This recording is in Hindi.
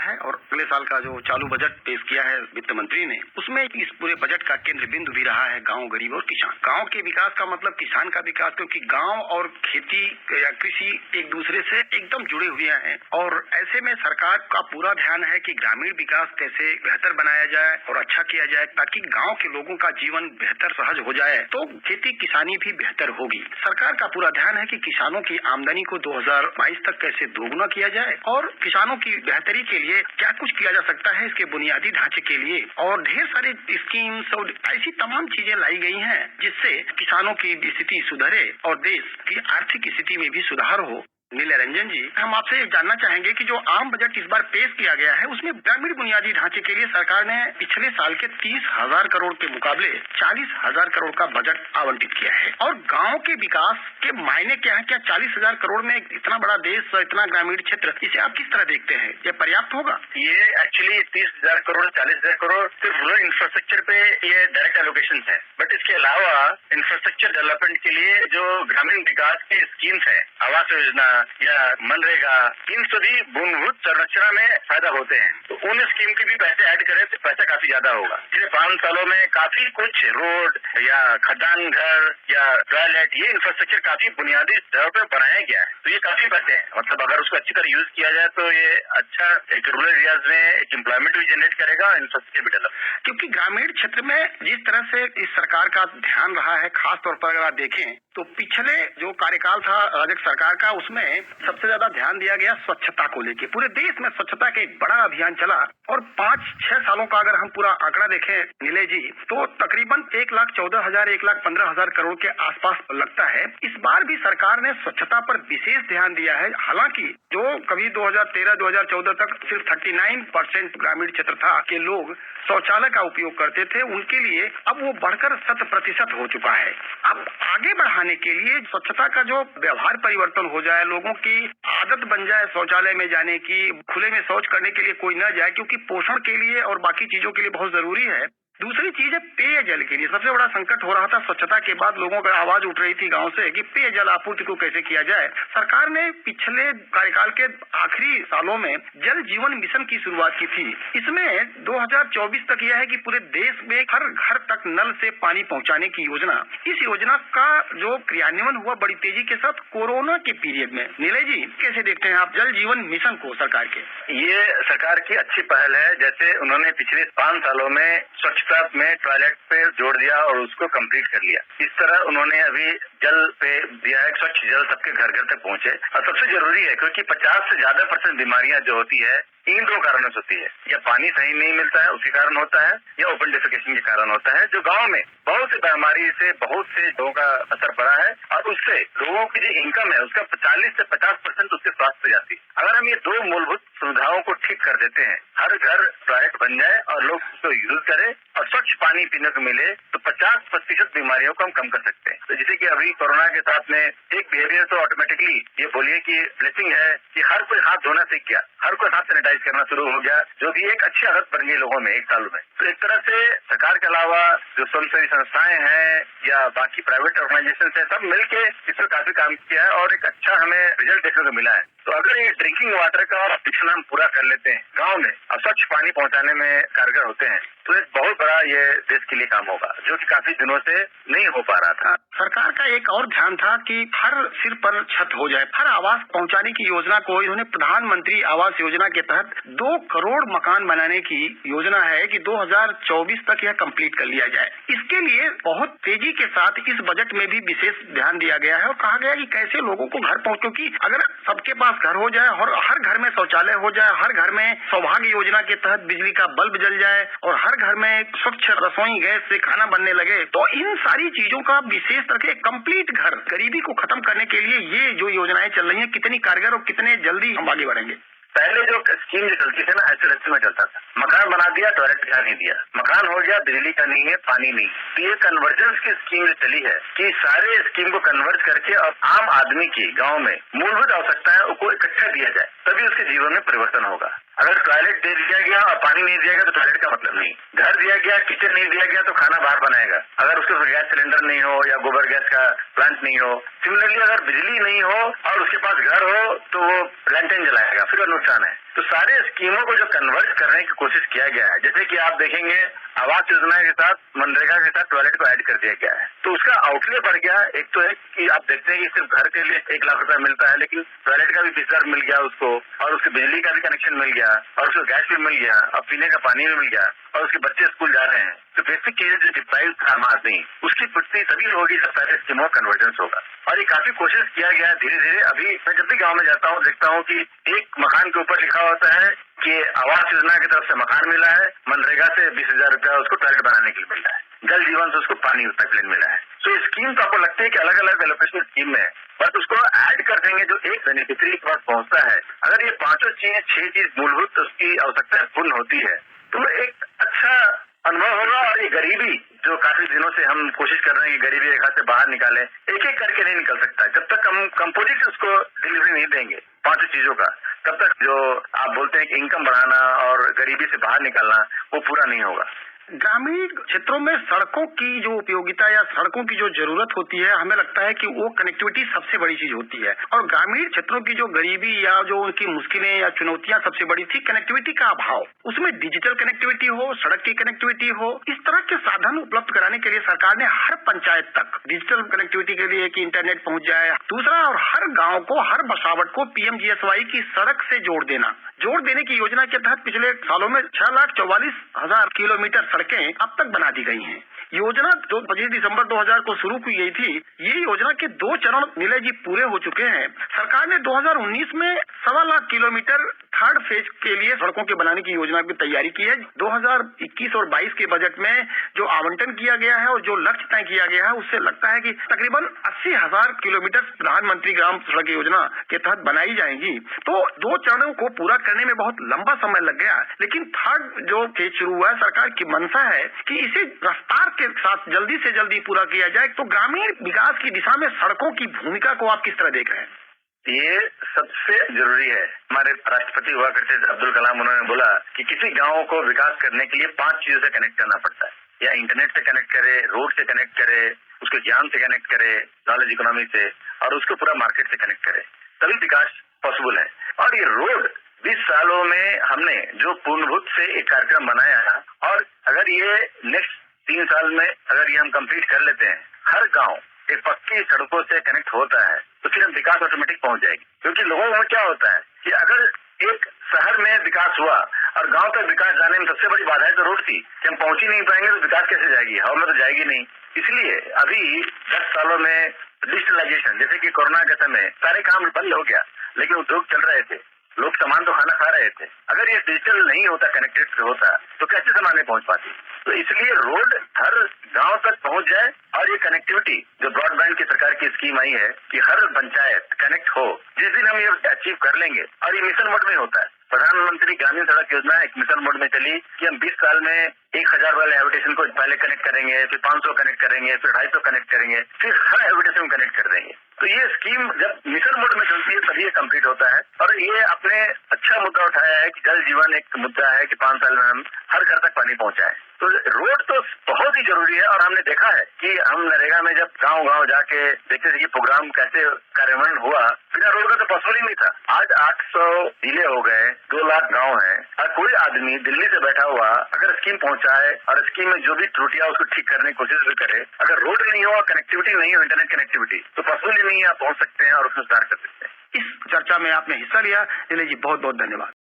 है और अगले साल का जो चालू बजट पेश किया है वित्त मंत्री ने, उसमें इस पूरे बजट का केंद्र बिंदु भी रहा है गांव, गरीब और किसान। गांव के विकास का मतलब किसान का विकास, क्योंकि गांव और खेती या कृषि एक दूसरे से एकदम जुड़े हुए हैं और ऐसे में सरकार का पूरा ध्यान है कि ग्रामीण विकास कैसे बेहतर बनाया जाए और अच्छा किया जाए, ताकि गांव के लोगों का जीवन बेहतर सहज हो जाए, तो खेती किसानी भी बेहतर होगी। सरकार का पूरा ध्यान है कि किसानों की आमदनी को 2022 तक कैसे दोगुना किया जाए और किसानों की बेहतरी के लिए क्या कुछ किया जा सकता है, इसके बुनियादी ढांचे के लिए और ढेर सारे स्कीम्स और ऐसी तमाम चीजें लाई गई हैं जिससे किसानों की स्थिति सुधरे और देश की आर्थिक स्थिति में भी सुधार हो। नीले रंजन जी, हम आपसे ये जानना चाहेंगे कि जो आम बजट इस बार पेश किया गया है उसमें ग्रामीण बुनियादी ढांचे के लिए सरकार ने पिछले साल के 30,000 करोड़ के मुकाबले 40,000 करोड़ का बजट आवंटित किया है और गांव के विकास के मायने क्या है? क्या 40,000 करोड़ में इतना बड़ा देश, इतना ग्रामीण क्षेत्र, इसे आप किस तरह देखते हैं? ये पर्याप्त होगा? ये एक्चुअली 30,000 करोड़ 40,000 करोड़ सिर्फ रूरल इंफ्रास्ट्रक्चर पे ये डायरेक्ट एलोकेशन है, बट इसके अलावा इंफ्रास्ट्रक्चर डेवलपमेंट के लिए जो ग्रामीण विकास की स्कीम्स है, आवास योजना या मनरेगा, इन सभी मूलभूत संरचना में फायदा होते हैं। तो उन स्कीम के भी पैसे ऐड करें तो पैसा काफी ज्यादा होगा। पिछले 5 सालों में काफी कुछ रोड या खदान घर या टॉयलेट, ये इंफ्रास्ट्रक्चर काफी बुनियादी स्तर पर बनाया गया है, तो ये काफी पैसे हैं। मतलब अगर उसको अच्छी तरह यूज किया जाए तो ये अच्छा एक रूरल एरियाज में एक एम्प्लॉयमेंट भी जनरेट करेगा, इंफ्रास्ट्रक्चर भी डेवलप। क्योंकि ग्रामीण क्षेत्र में जिस तरह से इस सरकार का ध्यान रहा है, खास तौर पर अगर आप देखें तो पिछले जो कार्यकाल था राजग सरकार का, उसमें सबसे ज्यादा ध्यान दिया गया स्वच्छता को लेके। पूरे देश में स्वच्छता का एक बड़ा अभियान चला और 5-6 सालों का अगर हम पूरा आंकड़ा देखें नीले जी, तो तकरीबन 1,14,000 1,15,000 करोड़ के आसपास लगता है। इस बार भी सरकार ने स्वच्छता पर विशेष ध्यान दिया है। हालांकि जो कभी 2013-2014 तक सिर्फ 39% ग्रामीण क्षेत्र था कि लोग शौचालय का उपयोग करते थे, उनके लिए अब वो बढ़कर 100% हो चुका है। अब आगे बढ़ाने के लिए स्वच्छता का जो व्यवहार परिवर्तन हो जाए, लोगों की आदत बन जाए शौचालय में जाने की, खुले में शौच करने के लिए कोई न जाए, क्योंकि पोषण के लिए और बाकी चीजों के लिए बहुत जरूरी है। दूसरी चीज है पेयजल के लिए। सबसे बड़ा संकट हो रहा था स्वच्छता के बाद, लोगों का आवाज उठ रही थी गांव से कि पेयजल आपूर्ति को कैसे किया जाए। सरकार ने पिछले कार्यकाल के आखिरी सालों में जल जीवन मिशन की शुरुआत की थी। इसमें 2024 तक यह है कि पूरे देश में हर घर तक नल से पानी पहुंचाने की योजना, इस योजना का जो क्रियान्वयन हुआ बड़ी तेजी के साथ कोरोना के पीरियड में। नीले जी, कैसे देखते हैं आप जल जीवन मिशन को सरकार के? ये सरकार की अच्छी पहल है। जैसे उन्होंने पिछले 5 सालों में स्वच्छता में टॉयलेट पे जोड़ दिया और उसको कंप्लीट कर लिया। इस तरह उन्होंने अभी जल पे दिया है, स्वच्छ जल सबके घर घर तक पहुंचे। और सबसे जरूरी है क्योंकि 50 से ज्यादा % बीमारियां जो होती है इन 2 कारणों से होती है। या पानी सही नहीं मिलता है उसके कारण होता है, या ओपन डिफिकेशन के कारण होता है। जो गांव में बहुत सी बीमारी से बहुत से लोगों का असर पड़ा है और उससे लोगों की जो इनकम है उसका 40 से 50% उसके स्वास्थ्य पे जाती है। अगर हम ये 2 मूलभूत सुविधाओं को ठीक कर देते हैं, हर घर टॉयलेट बन जाए और लोग उसको यूज करें और स्वच्छ पानी पीने को मिले, तो 50% बीमारियों को हम कम कर सकते हैं। तो जैसे कि अभी कोरोना के साथ में एक बिहेवियर तो ऑटोमेटिकली ये बोलिए कि ब्लेसिंग है कि हर कोई हाथ धोना सीख गया, हर कोई हाथ सैनिटाइज करना शुरू हो गया, जो भी एक अच्छी आदत बन गई लोगों में 1 साल में। तो एक तरह से सरकार के अलावा जो स्वयंसेवी संस्थाएं हैं या बाकी प्राइवेट ऑर्गेनाइजेशन है, सब मिलके इस पर काफी काम किया है और एक अच्छा हमें रिजल्ट देखने को मिला है। तो अगर ये ड्रिंकिंग वाटर का मिशन हम पूरा कर लेते हैं गांव में और स्वच्छ पानी पहुंचाने में कारगर होते हैं, तो एक बहुत बड़ा ये देश के लिए काम होगा, जो कि काफी दिनों से नहीं हो पा रहा था। सरकार का एक और ध्यान था कि हर सिर पर छत हो जाए। हर आवास पहुंचाने की योजना को इन्होंने प्रधानमंत्री आवास योजना के तहत 2 करोड़ मकान बनाने की योजना है कि 2024 तक यह कंप्लीट कर लिया जाए। इसके लिए बहुत तेजी के साथ इस बजट में भी विशेष ध्यान दिया गया है और कहा गया कि कैसे लोगों को घर पहुंच, क्योंकि अगर सबके पास घर हो जाए और हर घर में शौचालय हो जाए, हर घर में सौभाग्य योजना के तहत बिजली का बल्ब जल जाए और हर घर में स्वच्छ रसोई गैस से खाना बनने लगे, तो इन सारी चीजों का विशेष करके कंप्लीट घर, गरीबी को खत्म करने के लिए ये जो योजनाएं चल रही हैं, कितनी कारगर और कितने जल्दी हम आगे बढ़ेंगे? पहले जो स्कीम जो चलती थी ना, ऐसे में चलता था, मकान बना दिया, टॉयलेट का नहीं दिया, मकान हो गया, बिजली का नहीं है, पानी नहीं। तो ये कन्वर्जेंस की स्कीम जो चली है कि सारे स्कीम को कन्वर्ज करके और आम आदमी की गांव में मूलभूत आवश्यकताएं को इकट्ठा दिया जाए, तभी उसके जीवन में परिवर्तन होगा। अगर टॉयलेट दे दिया गया और पानी नहीं दिया गया तो टॉयलेट का मतलब नहीं, घर दिया गया, किचन नहीं दिया गया तो खाना बाहर बनाएगा। अगर उसके पास गैस सिलेंडर नहीं हो या गोबर गैस का प्लांट नहीं हो, सिमिलरली अगर बिजली नहीं हो और उसके पास घर हो तो वो लैंटेन जलाएगा, फिर नुकसान है। तो सारे स्कीमों को जो कन्वर्ट करने की कोशिश किया गया है, जैसे कि आप देखेंगे आवास योजना के साथ मनरेगा के साथ टॉयलेट को ऐड कर दिया गया है, तो उसका आउटले बढ़ गया। एक तो है कि आप देखते हैं कि सिर्फ घर के लिए 1 लाख रुपया मिलता है, लेकिन टॉयलेट का भी 20,000 मिल गया उसको, और उसके बिजली का भी कनेक्शन मिल गया, और उसको गैस भी मिल गया, अब पीने का पानी भी मिल गया, और उसके बच्चे स्कूल जा रहे हैं। तो बेसिक चीज जो डिप्राइव था आम आदमी, उसकी पूर्ति तभी होगी जब सारे स्कीमों का कन्वर्जेंस होगा। और ये काफी कोशिश किया गया धीरे धीरे। अभी मैं जब भी गाँव में जाता हूँ देखता हूँ कि एक मकान के ऊपर लिखा होता है कि आवास योजना की तरफ से मकान मिला है, मनरेगा से 20,000 रुपया उसको टॉयलेट बनाने के लिए मिला है, जल जीवन से उसको पानी पाइपलाइन मिला है। तो स्कीम तो आपको लगता है कि अलग अलग एलोकेशन स्कीम में, बस उसको ऐड कर देंगे जो एक बेनिफिशियरी के पास पहुंचता है। अगर ये 5 चीजें 6 चीज मूलभूत उसकी आवश्यकता पूर्ण होती है तो एक अच्छा अनुभव होगा। और ये गरीबी जो काफी दिनों से हम कोशिश कर रहे हैं कि गरीबी रेखा से बाहर निकालें, एक एक करके नहीं निकल सकता जब तक हम कंपोजिट उसको डिलीवरी नहीं देंगे 5 चीजों का, तब तक जो आप बोलते हैं कि इनकम बढ़ाना और गरीबी से बाहर निकालना वो पूरा नहीं होगा। ग्रामीण क्षेत्रों में सड़कों की जो उपयोगिता या सड़कों की जो जरूरत होती है, हमें लगता है कि वो कनेक्टिविटी सबसे बड़ी चीज होती है। और ग्रामीण क्षेत्रों की जो गरीबी या जो उनकी मुश्किलें या चुनौतियां सबसे बड़ी थी कनेक्टिविटी का अभाव। उसमें डिजिटल कनेक्टिविटी हो, सड़क की कनेक्टिविटी हो, इस तरह के साधन उपलब्ध कराने के लिए सरकार ने हर पंचायत तक डिजिटल कनेक्टिविटी के लिए कि इंटरनेट पहुंच जाए। दूसरा, और हर गाँव को, हर बसावट को PMGSY की सड़क से जोड़ देने की योजना के तहत पिछले सालों में 6,44,000 किलोमीटर सड़कें अब तक बना दी गई हैं। योजना 25 दिसंबर 2000 को शुरू की गई थी। ये योजना के 2 चरण नीले जी पूरे हो चुके हैं। सरकार ने 2019 में 1.25 लाख किलोमीटर थर्ड फेज के लिए सड़कों के बनाने की योजना की तैयारी की है। 2021 और 22 के बजट में जो आवंटन किया गया है और जो लक्ष्य तय किया गया है, उससे लगता है कि तकरीबन 80,000 किलोमीटर प्रधानमंत्री ग्राम सड़क योजना के तहत बनाई जाएंगी। तो 2 चरणों को पूरा करने में बहुत लंबा समय लग गया, लेकिन थर्ड जो फेज शुरू हुआ है, सरकार की मंशा है कि इसे रफ्तार के साथ जल्दी से जल्दी पूरा किया जाए। तो ग्रामीण विकास की दिशा में सड़कों की भूमिका को आप किस तरह देख रहे हैं? ये सबसे जरूरी है। हमारे राष्ट्रपति हुआ करते थे अब्दुल कलाम, उन्होंने बोला कि किसी गांव को विकास करने के लिए 5 चीजों से कनेक्ट करना पड़ता है। या इंटरनेट से कनेक्ट करे, रोड से कनेक्ट करे, उसके ज्ञान से कनेक्ट करे, नॉलेज इकोनॉमी से, और उसको पूरा मार्केट से कनेक्ट करे, तभी विकास पॉसिबल है। और ये रोड 20 सालों में हमने जो पूर्णभूत से एक कार्यक्रम बनाया है, और अगर ये नेक्स्ट 3 साल में अगर ये हम कंप्लीट कर लेते हैं, हर गांव एक पक्की सड़कों से कनेक्ट होता है, तो फिर हम विकास ऑटोमेटिक पहुंच जाएगी। क्योंकि लोगों में क्या होता है कि अगर एक शहर में विकास हुआ और गांव तक विकास जाने में सबसे बड़ी बाधा है तो रोड थी कि हम पहुंच ही नहीं पाएंगे तो विकास कैसे जाएगी, हवा में तो जाएगी नहीं। इसलिए अभी 10 सालों में डिजिटलाइजेशन, जैसे कि कोरोना के समय सारे काम बंद हो गया, लेकिन उद्योग चल रहे थे, लोग सामान तो खाना खा रहे थे। अगर ये डिजिटल नहीं होता, कनेक्टेड होता, तो कैसे सामानें पहुंच पाती? तो इसलिए रोड हर गांव तक पहुंच जाए, और ये कनेक्टिविटी जो ब्रॉडबैंड की सरकार की स्कीम आई है कि हर पंचायत कनेक्ट हो, जिस दिन हम ये अचीव कर लेंगे, और ये मिशन मोड में होता है। प्रधानमंत्री ग्रामीण सड़क योजना एक मिशन मोड में चली कि हम 20 साल में 1,000 वाले हैबिटेशन को पहले कनेक्ट करेंगे, फिर 500 कनेक्ट करेंगे, फिर 250 कनेक्ट करेंगे, फिर हर हैबिटेशन को कनेक्ट कर देंगे। तो ये स्कीम जब मिशन मोड में चलती है तभी ये कंप्लीट होता है। और ये आपने अच्छा मुद्दा उठाया है कि जल जीवन एक मुद्दा है कि 5 साल में हम हर घर तक पानी पहुंचाएं। तो रोड तो बहुत ही जरूरी है। और हमने देखा है कि हम नरेगा में जब गांव-गांव जाके देखते थे कि प्रोग्राम कैसे कार्यान्वयन हुआ, बिना रोड का तो पॉसिबल ही नहीं था। आज 800 जिले हो गए, 2 लाख गांव हैं, और कोई आदमी दिल्ली से बैठा हुआ अगर स्कीम पहुंचाए और स्कीम में जो भी त्रुटियां उसको ठीक करने की कोशिश भी करे, अगर रोड नहीं हो, कनेक्टिविटी नहीं हो, इंटरनेट कनेक्टिविटी, तो पॉसिबल ही नहीं है आप पहुंच सकते हैं और उसमें सुधार कर सकते हैं। इस चर्चा में आपने हिस्सा लिया, नीले जी बहुत बहुत धन्यवाद।